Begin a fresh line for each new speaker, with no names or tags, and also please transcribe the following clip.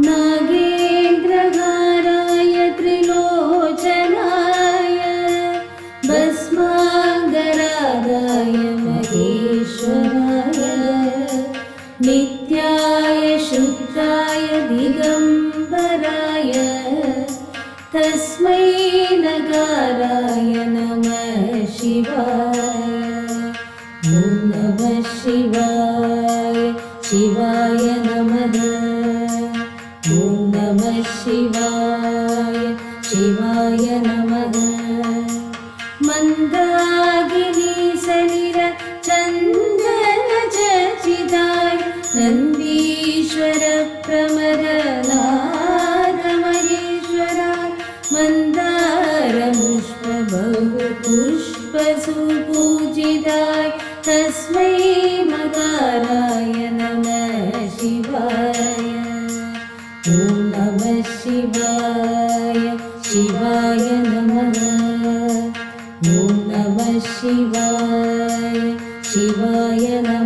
नागेन्द्रहाराय त्रिलोचनाय भस्माङ्गरागाय महेश्वराय नित्याय शुद्धाय दिगम्बराय तस्मै नगाराय नमः शिवाय। ॐ नमः शिवाय शिवाय नमः। ॐ नमः शिवाय शिवाय नमः। मन्दाकिनी सलिल चन्दन चर्चिताय नन्दीश्वर प्रमदनाथ महेश्वराय मन्दारपुष्प बहुपुष्प सुपूजिताय तस्मै मकाराय नमः शिवाय। ॐ नमः शिवाय शिवाय नमः। ॐ नमः शिवाय शिवाय नमः।